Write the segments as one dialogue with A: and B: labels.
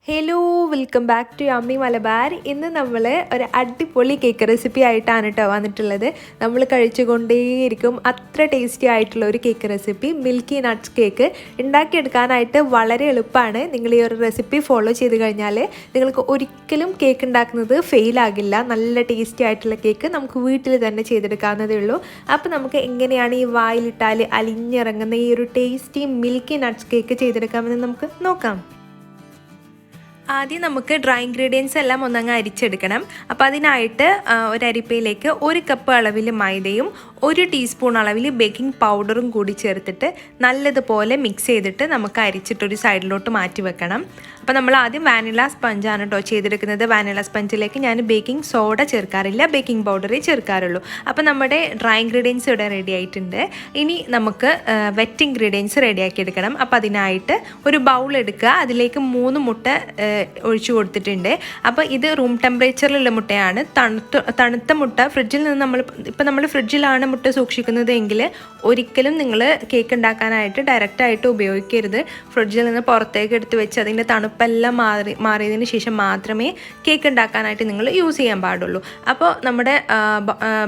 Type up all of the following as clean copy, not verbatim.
A: Hello welcome back to yummy Malabar. ഇന്ന് നമ്മൾ ഒരു അടിപൊളി കേക്ക് റെസിപ്പി ആയിട്ടാണ് കേട്ടോ വന്നിട്ടുള്ളത്. നമ്മൾ കഴിച്ചുകൊണ്ടേയിരിക്കും അത്ര ടേസ്റ്റി ആയിട്ടുള്ള ഒരു cake recipe, milky nuts cake. ഉണ്ടാക്കിയെടുക്കാനായിട്ട് വളരെ എളുപ്പമാണ്. നിങ്ങൾ ഈ ഒരു റെസിപ്പി ഫോളോ ചെയ്ത് കഴിഞ്ഞാൽ നിങ്ങൾക്ക് ഒരിക്കലും കേക്ക് ഉണ്ടാക്കുന്നത് ഫെയിലാകില്ല. നല്ല ടേസ്റ്റി ആയിട്ടുള്ള കേക്ക് നമുക്ക് വീട്ടിൽ തന്നെ ചെയ്തെടുക്കാവുന്നതേ ഉള്ളൂ. അപ്പോൾ നമുക്ക് എങ്ങനെയാണ് ഈ വായിലിട്ടാൽ അലിഞ്ഞിറങ്ങുന്ന ഈ ഒരു ടേസ്റ്റി മിൽക്കി നട്ട്സ് കേക്ക് ചെയ്തെടുക്കാമെന്ന് നമുക്ക് നോക്കാം. ആദ്യം നമുക്ക് ഡ്രൈ ഇൻഗ്രീഡിയൻസ് എല്ലാം ഒന്നങ്ങ് അരിച്ചെടുക്കണം. അപ്പോൾ അതിനായിട്ട് ഒരു അരിപ്പയിലേക്ക് 1 കപ്പ് അളവിൽ മൈദയും 1 ടീസ്പൂൺ അളവിൽ ബേക്കിംഗ് പൗഡറും കൂടി ചേർത്തിട്ട് നല്ലതുപോലെ മിക്സ് ചെയ്തിട്ട് നമുക്ക് അരിച്ചിട്ടൊരു സൈഡിലോട്ട് മാറ്റി വെക്കണം. അപ്പോൾ നമ്മൾ ആദ്യം വാനില സ്പഞ്ചാണ് കേട്ടോ ചെയ്തെടുക്കുന്നത്. വാനില സ്പഞ്ചിലേക്ക് ഞാൻ ബേക്കിംഗ് സോഡ ചേർക്കാറില്ല, ബേക്കിംഗ് പൗഡറേ ചേർക്കാറുള്ളൂ. അപ്പോൾ നമ്മുടെ ഡ്രൈ ഇൻഗ്രീഡിയൻസ് ഇവിടെ റെഡി ആയിട്ടുണ്ട്. ഇനി നമുക്ക് വെറ്റ് ഇൻഗ്രീഡിയൻസ് റെഡിയാക്കി എടുക്കണം. അപ്പോൾ അതിനായിട്ട് ഒരു ബൗൾ എടുക്കുക, അതിലേക്ക് 3 മുട്ട ഒഴിച്ചു കൊടുത്തിട്ടുണ്ട്. അപ്പോൾ ഇത് റൂം ടെമ്പറേച്ചറിലുള്ള മുട്ടയാണ്. തണുത്ത മുട്ട ഫ്രിഡ്ജിൽ നിന്ന് നമ്മൾ ഫ്രിഡ്ജിലാണ് മുട്ട സൂക്ഷിക്കുന്നത് എങ്കിൽ ഒരിക്കലും നിങ്ങൾ കേക്ക് ഉണ്ടാക്കാനായിട്ട് ഡയറക്റ്റായിട്ട് ഉപയോഗിക്കരുത്. ഫ്രിഡ്ജിൽ നിന്ന് പുറത്തേക്ക് എടുത്ത് വെച്ച് അതിൻ്റെ തണുപ്പെല്ലാം മാറിയതിന് ശേഷം മാത്രമേ കേക്ക് ഉണ്ടാക്കാനായിട്ട് നിങ്ങൾ യൂസ് ചെയ്യാൻ പാടുള്ളൂ. അപ്പോൾ നമ്മുടെ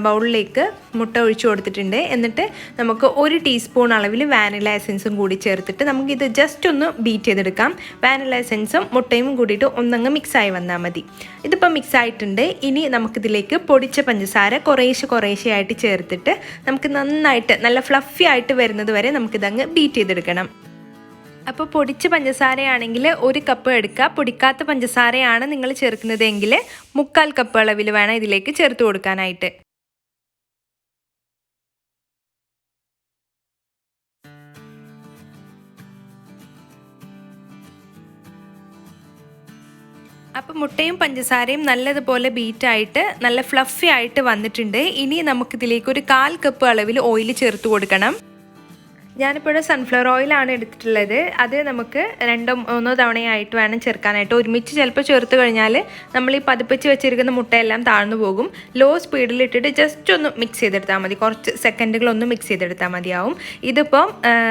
A: ബൗളിലേക്ക് മുട്ട ഒഴിച്ചു കൊടുത്തിട്ടുണ്ട്. എന്നിട്ട് നമുക്ക് 1 ടീസ്പൂൺ അളവിൽ വാനില എസൻസും കൂടി ചേർത്തിട്ട് നമുക്കിത് ജസ്റ്റ് ഒന്ന് ബീറ്റ് ചെയ്തെടുക്കാം. വാനില എസൻസും മുട്ടയും കൂടിയിട്ട് ഒന്നങ്ങ് മിക്സായി വന്നാൽ മതി. ഇതിപ്പോൾ മിക്സ് ആയിട്ടുണ്ട്. ഇനി നമുക്കിതിലേക്ക് പൊടിച്ച പഞ്ചസാര കുറേശ്ശെ ആയിട്ട് ചേർത്തിട്ട് നമുക്ക് നന്നായിട്ട് നല്ല ഫ്ലഫി ആയിട്ട് വരുന്നത് വരെ നമുക്കിതങ്ങ് ബീറ്റ് ചെയ്തെടുക്കണം. അപ്പോൾ പൊടിച്ച പഞ്ചസാരയാണെങ്കിൽ 1 കപ്പ് എടുക്കുക. പൊടിക്കാത്ത പഞ്ചസാരയാണ് നിങ്ങൾ ചേർക്കുന്നതെങ്കിൽ 3/4 കപ്പ് അളവിൽ വേണം ഇതിലേക്ക് ചേർത്ത് കൊടുക്കാനായിട്ട്. അപ്പോൾ മുട്ടയും പഞ്ചസാരയും നല്ലതുപോലെ ബീറ്റായിട്ട് നല്ല ഫ്ലഫി ആയിട്ട് വന്നിട്ടുണ്ട്. ഇനി നമുക്കിതിലേക്ക് ഒരു 1/4 കപ്പ് അളവിൽ ഓയിൽ ചേർത്ത് കൊടുക്കണം. ഞാനിപ്പോൾ സൺഫ്ലവർ ഓയിലാണ് എടുത്തിട്ടുള്ളത്. അത് നമുക്ക് 2-3 തവണയായിട്ട് വേണം ചേർക്കാനായിട്ട്. ഒരുമിച്ച് ചിലപ്പോൾ ചേർത്ത് കഴിഞ്ഞാൽ നമ്മൾ ഈ പതിപ്പിച്ച് വെച്ചിരിക്കുന്ന മുട്ടയെല്ലാം താഴ്ന്നു പോകും. ലോ സ്പീഡിലിട്ടിട്ട് ജസ്റ്റ് ഒന്ന് മിക്സ് ചെയ്തെടുത്താൽ മതി. കുറച്ച് സെക്കൻഡുകളൊന്ന് മിക്സ് ചെയ്തെടുത്താൽ മതിയാവും. ഇതിപ്പം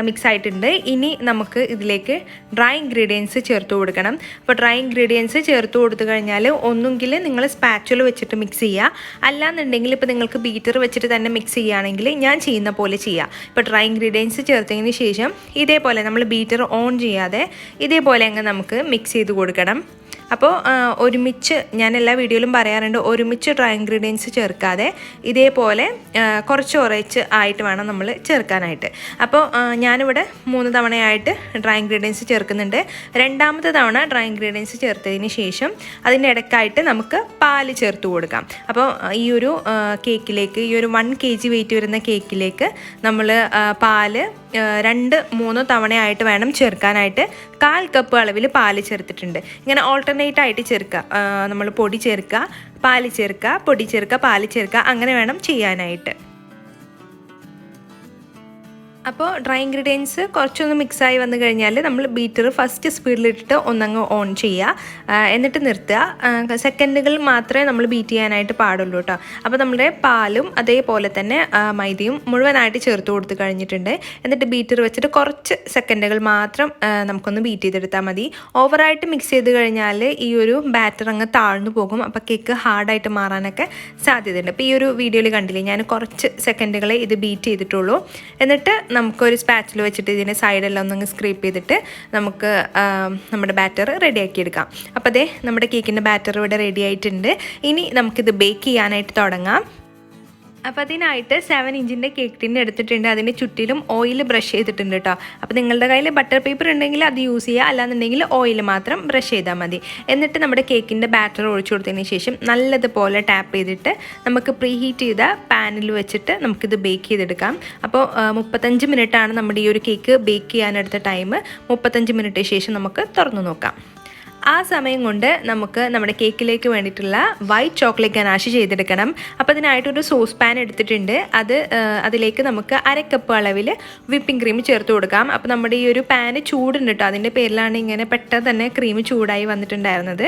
A: മിക്സ് ആയിട്ടുണ്ട്. ഇനി നമുക്ക് ഇതിലേക്ക് ഡ്രൈ ഇൻഗ്രീഡിയൻസ് ചേർത്ത് കൊടുക്കണം. അപ്പോൾ ഡ്രൈ ഇൻഗ്രീഡിയൻസ് ചേർത്ത് കൊടുത്തു കഴിഞ്ഞാൽ ഒന്നുകിൽ നിങ്ങൾ സ്പാച്ചുല വെച്ചിട്ട് മിക്സ് ചെയ്യുക, അല്ലാന്നുണ്ടെങ്കിൽ ഇപ്പോൾ നിങ്ങൾക്ക് ബീറ്റർ വെച്ചിട്ട് തന്നെ മിക്സ് ചെയ്യുകയാണെങ്കിൽ ഞാൻ ചെയ്യുന്ന പോലെ ചെയ്യുക. ഇപ്പോൾ ഡ്രൈ ഇൻഗ്രീഡിയൻസ് ചേർത്തതിന് ശേഷം ഇതേപോലെ നമ്മൾ ബീറ്റർ ഓൺ ചെയ്യാതെ ഇതേപോലെ അങ്ങ് നമുക്ക് മിക്സ് ചെയ്ത് കൊടുക്കണം. അപ്പോൾ ഒരുമിച്ച് ഞാൻ എല്ലാ വീഡിയോയിലും പറയാറുണ്ട്, ഒരുമിച്ച് ഡ്രൈ ഇൻഗ്രീഡിയൻസ് ചേർക്കാതെ ഇതേപോലെ കുറച്ച് ആയിട്ട് വേണം നമ്മൾ ചേർക്കാനായിട്ട്. അപ്പോൾ ഞാനിവിടെ 3 തവണയായിട്ട് ഡ്രൈ ഇൻഗ്രീഡിയൻസ് ചേർക്കുന്നുണ്ട്. രണ്ടാമത്തെ തവണ ഡ്രൈ ഇൻഗ്രീഡിയൻസ് ചേർത്തതിന് ശേഷം അതിൻ്റെ ഇടയ്ക്കായിട്ട് നമുക്ക് പാല് ചേർത്ത് കൊടുക്കാം. അപ്പോൾ ഈ ഒരു കേക്കിലേക്ക്, ഈ ഒരു 1 kg വെയിറ്റ് വരുന്ന കേക്കിലേക്ക് നമ്മൾ പാല് 2-3 തവണയായിട്ട് വേണം ചേർക്കാനായിട്ട്. 1/4 കപ്പ് അളവിൽ പാല് ചേർത്തിട്ടുണ്ട്. ഇങ്ങനെ ഓൾട്ടർനേറ്റ് ആയിട്ട് ചേർക്കുക. നമ്മൾ പൊടി ചേർക്കുക, പാല് ചേർക്കുക, പൊടി ചേർക്കുക, പാല് ചേർക്കുക, അങ്ങനെ വേണം ചെയ്യാനായിട്ട്. അപ്പോൾ ഡ്രൈ ഇൻഗ്രീഡിയൻസ് കുറച്ചൊന്ന് മിക്സായി വന്നു കഴിഞ്ഞാൽ നമ്മൾ ബീറ്റർ ഫസ്റ്റ് സ്പീഡിലിട്ടിട്ട് ഒന്നങ്ങ് ഓൺ ചെയ്യുക, എന്നിട്ട് നിർത്തുക. സെക്കൻഡുകൾ മാത്രമേ നമ്മൾ ബീറ്റ് ചെയ്യാനായിട്ട് പാടുള്ളൂ കേട്ടോ. അപ്പോൾ നമ്മുടെ പാലും അതേപോലെ തന്നെ മൈദയും മുഴുവനായിട്ട് ചേർത്ത് കൊടുത്ത് കഴിഞ്ഞിട്ടുണ്ട്. എന്നിട്ട് ബീറ്റർ വെച്ചിട്ട് കുറച്ച് സെക്കൻഡുകൾ മാത്രം നമുക്കൊന്ന് ബീറ്റ് ചെയ്തെടുത്താൽ മതി. ഓവറായിട്ട് മിക്സ് ചെയ്ത് കഴിഞ്ഞാൽ ഈ ഒരു ബാറ്റർ അങ്ങ് താഴ്ന്നു പോകും. അപ്പോൾ കേക്ക് ഹാർഡായിട്ട് മാറാനൊക്കെ സാധ്യതയുണ്ട്. അപ്പോൾ ഈ ഒരു വീഡിയോയിൽ കണ്ടില്ലേ, ഞാൻ കുറച്ച് സെക്കൻഡുകളെ ഇത് ബീറ്റ് ചെയ്തിട്ടുള്ളൂ. എന്നിട്ട് നമുക്കൊരു സ്പാച്ചിൽ വെച്ചിട്ട് ഇതിൻ്റെ സൈഡെല്ലാം ഒന്നങ്ങ് സ്ക്രീപ്പ് ചെയ്തിട്ട് നമുക്ക് നമ്മുടെ ബാറ്റർ റെഡിയാക്കി എടുക്കാം. അപ്പോൾ അതേ നമ്മുടെ കേക്കിൻ്റെ ബാറ്റർ ഇവിടെ റെഡി ആയിട്ടുണ്ട്. ഇനി നമുക്കിത് ബേക്ക് ചെയ്യാനായിട്ട് തുടങ്ങാം. അപ്പോൾ അതിനായിട്ട് 7 ഇഞ്ചിൻ്റെ കേക്ക് ടിൻ എടുത്തിട്ടുണ്ട്. അതിൻ്റെ ചുറ്റിലും ഓയിൽ ബ്രഷ് ചെയ്തിട്ടുണ്ട് കേട്ടോ. അപ്പോൾ നിങ്ങളുടെ കയ്യിൽ ബട്ടർ പേപ്പർ ഉണ്ടെങ്കിൽ അത് യൂസ് ചെയ്യുക, അല്ലാന്നുണ്ടെങ്കിൽ ഓയിൽ മാത്രം ബ്രഷ് ചെയ്താൽ മതി. എന്നിട്ട് നമ്മുടെ കേക്കിൻ്റെ ബാറ്റർ ഒഴിച്ചു കൊടുത്തതിന് ശേഷം നല്ലതുപോലെ ടാപ്പ് ചെയ്തിട്ട് നമുക്ക് പ്രീ ഹീറ്റ് ചെയ്ത പാനിൽ വെച്ചിട്ട് നമുക്കിത് ബേക്ക് ചെയ്തെടുക്കാം. അപ്പോൾ 35 മിനിറ്റാണ് നമ്മുടെ ഈ ഒരു കേക്ക് ബേക്ക് ചെയ്യാനെടുത്ത ടൈം. 35 മിനിറ്റ് ശേഷം നമുക്ക് തുറന്നു നോക്കാം. ആ സമയം കൊണ്ട് നമുക്ക് നമ്മുടെ കേക്കിലേക്ക് വേണ്ടിയിട്ടുള്ള വൈറ്റ് ചോക്ലേറ്റ് ഗനാഷ് ചെയ്തെടുക്കണം. അപ്പോൾ അതിനായിട്ടൊരു സോസ് പാൻ എടുത്തിട്ടുണ്ട്. അതിലേക്ക് നമുക്ക് 1/2 കപ്പ് അളവിൽ വിപ്പിംഗ് ക്രീം ചേർത്ത് കൊടുക്കാം. അപ്പോൾ നമ്മുടെ ഈ ഒരു പാന് ചൂടുണ്ട് കേട്ടോ, അതിൻ്റെ പേരിലാണ് ഇങ്ങനെ പെട്ടെന്ന് തന്നെ ക്രീം ചൂടായി വന്നിട്ടുണ്ടായിരുന്നത്.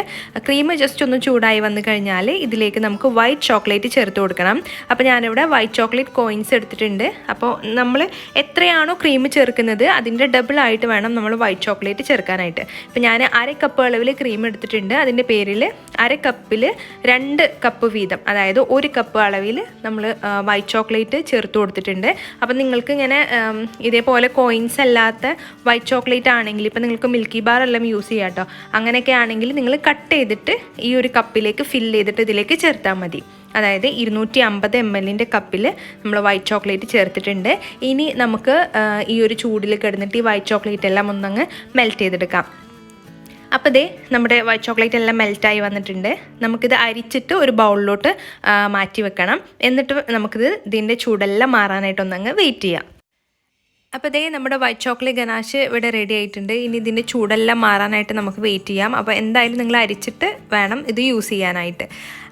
A: ക്രീം ജസ്റ്റ് ഒന്ന് ചൂടായി വന്നു കഴിഞ്ഞാൽ ഇതിലേക്ക് നമുക്ക് വൈറ്റ് ചോക്ലേറ്റ് ചേർത്ത് കൊടുക്കണം. അപ്പോൾ ഞാനിവിടെ വൈറ്റ് ചോക്ലേറ്റ് കോയിൻസ് എടുത്തിട്ടുണ്ട്. അപ്പോൾ നമ്മൾ എത്രയാണോ ക്രീം ചേർക്കുന്നത് അതിൻ്റെ ഡബിൾ ആയിട്ട് വേണം നമ്മൾ വൈറ്റ് ചോക്ലേറ്റ് ചേർക്കാനായിട്ട്. ഇപ്പോൾ ഞാൻ 1/2 കപ്പ് അളവിൽ അളവിൽ ക്രീം എടുത്തിട്ടുണ്ട്. അതിൻ്റെ പേരിൽ 1/2 കപ്പിൽ 2 കപ്പ് വീതം, അതായത് 1 കപ്പ് അളവിൽ നമ്മൾ വൈറ്റ് ചോക്ലേറ്റ് ചേർത്ത് കൊടുത്തിട്ടുണ്ട്. അപ്പം നിങ്ങൾക്ക് ഇങ്ങനെ ഇതേപോലെ കോയിൻസ് അല്ലാത്ത വൈറ്റ് ചോക്ലേറ്റ് ആണെങ്കിൽ, ഇപ്പം നിങ്ങൾക്ക് മിൽക്കി ബാർ എല്ലാം യൂസ് ചെയ്യാം കേട്ടോ. അങ്ങനെയൊക്കെ ആണെങ്കിൽ നിങ്ങൾ കട്ട് ചെയ്തിട്ട് ഈ ഒരു കപ്പിലേക്ക് ഫില്ല് ചെയ്തിട്ട് ഇതിലേക്ക് ചേർത്താൽ മതി. അതായത് 250 ml കപ്പിൽ നമ്മൾ വൈറ്റ് ചോക്ലേറ്റ് ചേർത്തിട്ടുണ്ട്. ഇനി നമുക്ക് ഈ ഒരു ചൂടിൽ കിടന്നിട്ട് ഈ വൈറ്റ് ചോക്ലേറ്റ് എല്ലാം ഒന്നങ്ങ് മെൽറ്റ് ചെയ്തെടുക്കാം. അപ്പോൾ ദേ നമ്മുടെ വൈറ്റ് ചോക്ലേറ്റ് എല്ലാം മെൽറ്റായി വന്നിട്ടുണ്ട്. നമുക്കിത് അരിച്ചിട്ട് ഒരു ബൗളിലോട്ട് മാറ്റി വെക്കണം. എന്നിട്ട് ഇതിൻ്റെ ചൂടെല്ലാം മാറാനായിട്ടൊന്നങ്ങ് വെയിറ്റ് ചെയ്യാം. അപ്പോൾ ദേ നമ്മുടെ വൈറ്റ് ചോക്ലേറ്റ് ഗനാഷ് ഇവിടെ റെഡി ആയിട്ടുണ്ട്. ഇനി ഇതിൻ്റെ ചൂടെല്ലാം മാറാനായിട്ട് നമുക്ക് വെയിറ്റ് ചെയ്യാം. അപ്പോൾ എന്തായാലും നിങ്ങൾ അരിച്ചിട്ട് വേണം ഇത് യൂസ് ചെയ്യാനായിട്ട്.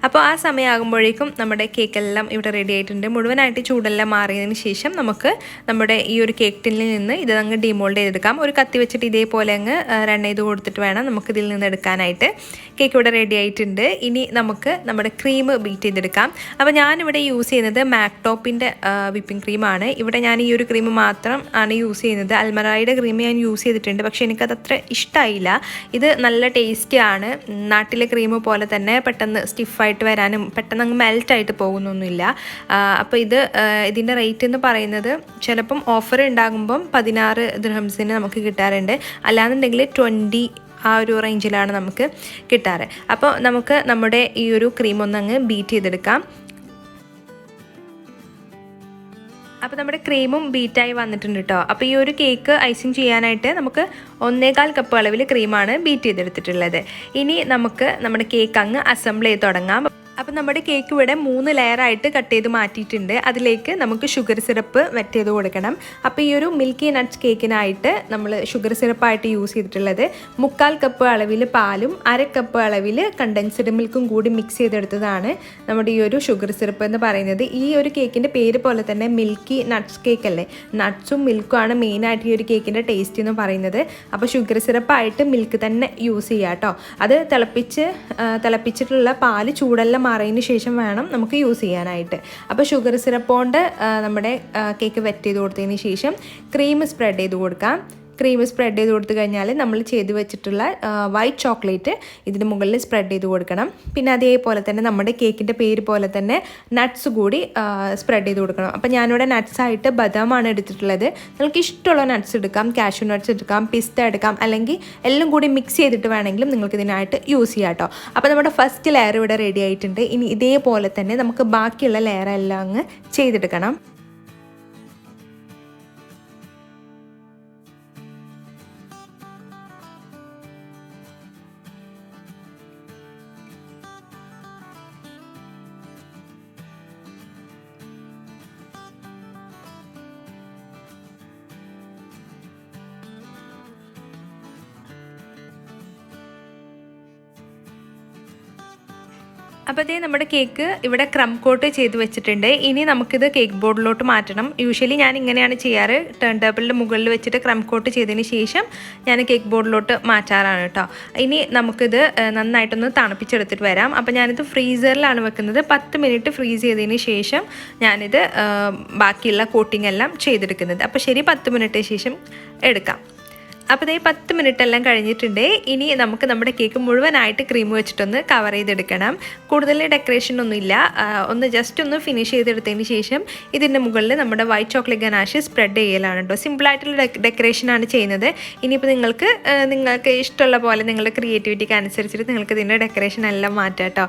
A: അപ്പോൾ ആ സമയമാകുമ്പോഴേക്കും നമ്മുടെ കേക്കെല്ലാം ഇവിടെ റെഡി ആയിട്ടുണ്ട്. മുഴുവനായിട്ട് ചൂടെല്ലാം മാറിയതിന് ശേഷം നമുക്ക് നമ്മുടെ ഈ ഒരു കേക്ക് ടിന്നിൽ നിന്ന് ഇത് അങ്ങ് ഡിമോൾഡ് ചെയ്തെടുക്കാം. ഒരു കത്തി വെച്ചിട്ട് ഇതേപോലെ അങ്ങ് റൺ ചെയ്ത് കൊടുത്തിട്ട് വേണം നമുക്കിതിൽ നിന്ന് എടുക്കാനായിട്ട്. കേക്ക് ഇവിടെ റെഡി ആയിട്ടുണ്ട്. ഇനി നമുക്ക് നമ്മുടെ ക്രീം ബീറ്റ് ചെയ്തെടുക്കാം. അപ്പോൾ ഞാനിവിടെ യൂസ് ചെയ്യുന്നത് മാക്ടോപ്പിൻ്റെ വിപ്പിംഗ് ക്രീമാണ്. ഇവിടെ ഞാൻ ഈ ഒരു ക്രീം മാത്രം ആണ് യൂസ് ചെയ്യുന്നത്. അൽമറായുടെ ക്രീം ഞാൻ യൂസ് ചെയ്തിട്ടുണ്ട്, പക്ഷേ എനിക്കത് അത്ര ഇഷ്ടമായില്ല. ഇത് നല്ല ടേസ്റ്റിയാണ്. നാട്ടിലെ ക്രീം പോലെ തന്നെ പെട്ടെന്ന് സ്റ്റിഫായിട്ട് വരാനും പെട്ടെന്ന് അങ്ങ് മെൽറ്റായിട്ട് പോകുന്നൊന്നുമില്ല. അപ്പോൾ ഇതിൻ്റെ റേറ്റ് എന്ന് പറയുന്നത് ചിലപ്പം ഓഫർ ഉണ്ടാകുമ്പം 16 ദിർഹംസിന് നമുക്ക് കിട്ടാറുണ്ട്. അല്ലാന്നുണ്ടെങ്കിൽ 20 ആ ഒരു റേഞ്ചിലാണ് നമുക്ക് കിട്ടാറ്. അപ്പോൾ നമുക്ക് നമ്മുടെ ഈ ഒരു ക്രീം ഒന്നങ്ങ് ബീറ്റ് ചെയ്തെടുക്കാം. അപ്പോൾ നമ്മുടെ ക്രീമും ബീറ്റായി വന്നിട്ടുണ്ട് കേട്ടോ. അപ്പോൾ ഈ ഒരു കേക്ക് ഐസിങ് ചെയ്യാനായിട്ട് നമുക്ക് 1.25 കപ്പ് അളവിൽ ക്രീമാണ് ബീറ്റ് ചെയ്തെടുത്തിട്ടുള്ളത്. ഇനി നമുക്ക് നമ്മുടെ കേക്ക് അങ്ങ് അസംബിൾ ചെയ്ത് തുടങ്ങാം. അപ്പം നമ്മുടെ കേക്ക് ഇവിടെ 3 ലെയറായിട്ട് കട്ട് ചെയ്ത് മാറ്റിയിട്ടുണ്ട്. അതിലേക്ക് നമുക്ക് ഷുഗർ സിറപ്പ് വെറ്റ് ചെയ്ത് കൊടുക്കണം. അപ്പോൾ ഈ ഒരു മിൽക്കി നട്ട്സ് കേക്കിനായിട്ട് നമ്മൾ ഷുഗർ സിറപ്പായിട്ട് യൂസ് ചെയ്തിട്ടുള്ളത് 3/4 കപ്പ് അളവിൽ പാലും 1/2 കപ്പ് അളവിൽ കണ്ടൻസ്ഡ് മിൽക്കും കൂടി മിക്സ് ചെയ്തെടുത്തതാണ് നമ്മുടെ ഈ ഒരു ഷുഗർ സിറപ്പ് എന്ന് പറയുന്നത്. ഈ ഒരു കേക്കിൻ്റെ പേര് പോലെ തന്നെ മിൽക്കി നട്ട്സ് കേക്ക് അല്ലേ, നട്ട്സും മിൽക്കും ആണ് മെയിനായിട്ട് ഈ ഒരു കേക്കിൻ്റെ ടേസ്റ്റ് എന്ന് പറയുന്നത്. അപ്പോൾ ഷുഗർ സിറപ്പായിട്ട് മിൽക്ക് തന്നെ യൂസ് ചെയ്യുക കേട്ടോ. അത് തിളപ്പിച്ചിട്ടുള്ള പാല് ചൂടെല്ലാം മാറിയതിന് ശേഷം വേണം നമുക്ക് യൂസ് ചെയ്യാനായിട്ട്. അപ്പോൾ ഷുഗർ സിറപ്പ് കൊണ്ട് നമ്മുടെ കേക്ക് വെറ്റ് ചെയ്ത് കൊടുത്തതിന് ശേഷം ക്രീം സ്പ്രെഡ് ചെയ്ത് കൊടുക്കാം. ക്രീം സ്പ്രെഡ് ചെയ്ത് കൊടുത്തു കഴിഞ്ഞാൽ നമ്മൾ ചെയ്ത് വെച്ചിട്ടുള്ള വൈറ്റ് ചോക്ലേറ്റ് ഇതിന് മുകളിൽ സ്പ്രെഡ് ചെയ്ത് കൊടുക്കണം. പിന്നെ അതേപോലെ തന്നെ നമ്മുടെ കേക്കിൻ്റെ പേര് പോലെ തന്നെ നട്ട്സ് കൂടി സ്പ്രെഡ് ചെയ്ത് കൊടുക്കണം. അപ്പോൾ ഞാനിവിടെ നട്ട്സായിട്ട് ബദാമാണ് എടുത്തിട്ടുള്ളത്. നിങ്ങൾക്ക് ഇഷ്ടമുള്ള നട്ട്സ് എടുക്കാം, കാഷ്യൂ നട്ട്സ് എടുക്കാം, പിസ്ത എടുക്കാം, അല്ലെങ്കിൽ എല്ലാം കൂടി മിക്സ് ചെയ്തിട്ട് വേണമെങ്കിലും നിങ്ങൾക്ക് ഇതിനായിട്ട് യൂസ് ചെയ്യാം കേട്ടോ. അപ്പോൾ നമ്മുടെ ഫസ്റ്റ് ലെയർ ഇവിടെ റെഡി ആയിട്ടുണ്ട്. ഇനി ഇതേപോലെ തന്നെ നമുക്ക് ബാക്കിയുള്ള ലെയറെല്ലാം അങ്ങ് ചെയ്തെടുക്കണം. അപ്പോൾ അതേ നമ്മുടെ കേക്ക് ഇവിടെ ക്രം കോട്ട് ചെയ്ത് വെച്ചിട്ടുണ്ട്. ഇനി നമുക്കിത് കേക്ക് ബോർഡിലോട്ട് മാറ്റണം. യൂഷ്വലി ഞാൻ ഇങ്ങനെയാണ് ചെയ്യാറ്. ടേൺ ടേബിളിൻ്റെ മുകളിൽ വെച്ചിട്ട് ക്രം കോട്ട് ചെയ്തതിന് ശേഷം ഞാൻ കേക്ക് ബോർഡിലോട്ട് മാറ്റാറാണ് കേട്ടോ. ഇനി നമുക്കിത് നന്നായിട്ടൊന്ന് തണുപ്പിച്ചെടുത്തിട്ട് വരാം. അപ്പോൾ ഞാനിത് ഫ്രീസറിലാണ് വെക്കുന്നത്. 10 മിനിറ്റ് ഫ്രീസ് ചെയ്തതിന് ശേഷം ഞാനിത് ബാക്കിയുള്ള കോട്ടിംഗ് എല്ലാം ചെയ്തെടുക്കുന്നത്. അപ്പോൾ ശരി, 10 മിനിറ്റ് ശേഷം എടുക്കാം. അപ്പോൾ ഇതേ 10 മിനിറ്റ് എല്ലാം കഴിഞ്ഞിട്ടുണ്ട്. ഇനി നമുക്ക് നമ്മുടെ കേക്ക് മുഴുവനായിട്ട് ക്രീം വെച്ചിട്ടൊന്ന് കവർ ചെയ്തെടുക്കണം. കൂടുതൽ ഡെക്കറേഷൻ ഒന്നുമില്ല, ജസ്റ്റ് ഒന്ന് ഫിനിഷ് ചെയ്തെടുത്തതിന് ശേഷം ഇതിൻ്റെ മുകളിൽ നമ്മുടെ വൈറ്റ് ചോക്ലേറ്റ് ഗനാഷ് സ്പ്രെഡ് ചെയ്യലാണ് കേട്ടോ. സിമ്പിളായിട്ടുള്ള ഡെക്കറേഷനാണ് ചെയ്യുന്നത്. ഇനിയിപ്പോൾ നിങ്ങൾക്ക് ഇഷ്ടമുള്ള പോലെ നിങ്ങളുടെ ക്രിയേറ്റിവിറ്റിക്ക് അനുസരിച്ചിട്ട് നിങ്ങൾക്ക് ഇതിൻ്റെ ഡെക്കറേഷൻ എല്ലാം മാറ്റാം കേട്ടോ.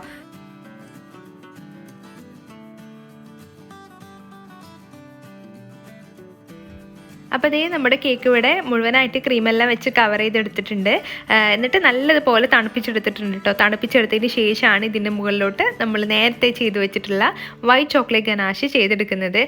A: അപ്പോൾ ഇതേ നമ്മുടെ കേക്ക് ഇവിടെ മുഴുവനായിട്ട് ക്രീമെല്ലാം വെച്ച് കവർ ചെയ്തെടുത്തിട്ടുണ്ട്. എന്നിട്ട് നല്ലതുപോലെ തണുപ്പിച്ചെടുത്തിട്ടുണ്ട് കേട്ടോ. തണുപ്പിച്ചെടുത്തതിന് ശേഷമാണ് ഇതിൻ്റെ മുകളിലോട്ട് നമ്മൾ നേരത്തെ ചെയ്ത് വെച്ചിട്ടുള്ള വൈറ്റ് ചോക്ലേറ്റ് ഗനാഷ് ചെയ്തെടുക്കുന്നത്,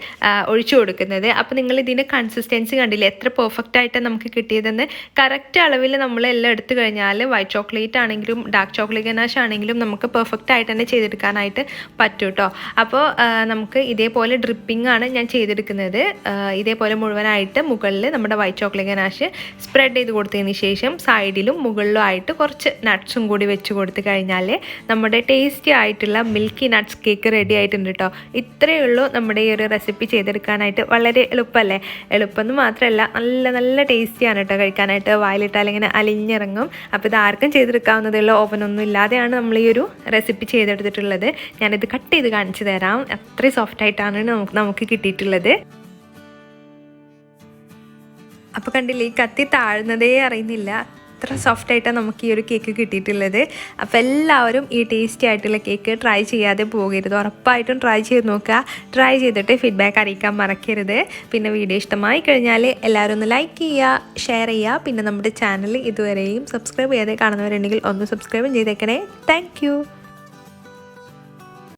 A: ഒഴിച്ചു കൊടുക്കുന്നത്. അപ്പോൾ നിങ്ങൾ ഇതിൻ്റെ കൺസിസ്റ്റൻസി കണ്ടില്ലേ, എത്ര പെർഫെക്റ്റ് ആയിട്ട് നമുക്ക് കിട്ടിയതെന്ന്. കറക്റ്റ് അളവിൽ നമ്മളെല്ലാം എടുത്തു കഴിഞ്ഞാൽ വൈറ്റ് ചോക്ലേറ്റ് ആണെങ്കിലും ഡാർക്ക് ചോക്ലേറ്റ് ഗനാഷ് ആണെങ്കിലും നമുക്ക് പെർഫെക്റ്റ് ആയിട്ട് തന്നെ ചെയ്തെടുക്കാനായിട്ട് പറ്റും കേട്ടോ. അപ്പോൾ നമുക്ക് ഇതേപോലെ ഡ്രിപ്പിംഗ് ആണ് ഞാൻ ചെയ്തെടുക്കുന്നത്. ഇതേപോലെ മുഴുവനായിട്ട് മുകളിൽ നമ്മുടെ വൈറ്റ് ചോക്ലേറ്റ് ഗനാഷ് സ്പ്രെഡ് ചെയ്ത് കൊടുത്തതിന് ശേഷം സൈഡിലും മുകളിലും ആയിട്ട് കുറച്ച് നട്ട്സും കൂടി വെച്ച് കൊടുത്ത് കഴിഞ്ഞാൽ നമ്മുടെ ടേസ്റ്റി ആയിട്ടുള്ള മിൽക്കി നട്ട്സ് കേക്ക് റെഡി ആയിട്ടുണ്ട് കേട്ടോ. ഇത്രയേ ഉള്ളൂ നമ്മുടെ ഈ ഒരു റെസിപ്പി ചെയ്തെടുക്കാനായിട്ട്. വളരെ എളുപ്പമല്ലേ? എളുപ്പമെന്ന് മാത്രമല്ല നല്ല നല്ല ടേസ്റ്റിയാണ് കേട്ടോ കഴിക്കാനായിട്ട്. വായിലിട്ടാൽ ഇങ്ങനെ അലിഞ്ഞിറങ്ങും. അപ്പോൾ ഇത് ആർക്കും ചെയ്തെടുക്കാവുന്നതേ ഉള്ളൂ. ഓവനൊന്നും ഇല്ലാതെയാണ് നമ്മൾ ഈ ഒരു റെസിപ്പി ചെയ്തെടുത്തിട്ടുള്ളത്. ഞാനിത് കട്ട് ചെയ്ത് കാണിച്ചു തരാം. അത്രയും സോഫ്റ്റായിട്ടാണ് നമുക്ക് കിട്ടിയിട്ടുള്ളത്. അപ്പോൾ കണ്ടില്ലേ, ഈ കത്തി താഴ്ന്നതേ അറിയുന്നില്ല. അത്ര സോഫ്റ്റായിട്ടാണ് നമുക്ക് ഈ ഒരു കേക്ക് കിട്ടിയിട്ടുള്ളത്. അപ്പോൾ എല്ലാവരും ഈ ടേസ്റ്റി ആയിട്ടുള്ള കേക്ക് ട്രൈ ചെയ്യാതെ പോകരുത്. ഉറപ്പായിട്ടും ട്രൈ ചെയ്ത് നോക്കുക. ട്രൈ ചെയ്തിട്ട് ഫീഡ്ബാക്ക് അറിയിക്കാൻ മറക്കരുത്. പിന്നെ വീഡിയോ ഇഷ്ടമായി കഴിഞ്ഞാൽ എല്ലാവരും ഒന്ന് ലൈക്ക് ചെയ്യുക, ഷെയർ ചെയ്യുക. പിന്നെ നമ്മുടെ ചാനൽ ഇതുവരെയും സബ്സ്ക്രൈബ് ചെയ്യാതെ കാണുന്നവരുണ്ടെങ്കിൽ ഒന്ന് സബ്സ്ക്രൈബും ചെയ്തേക്കണേ. താങ്ക്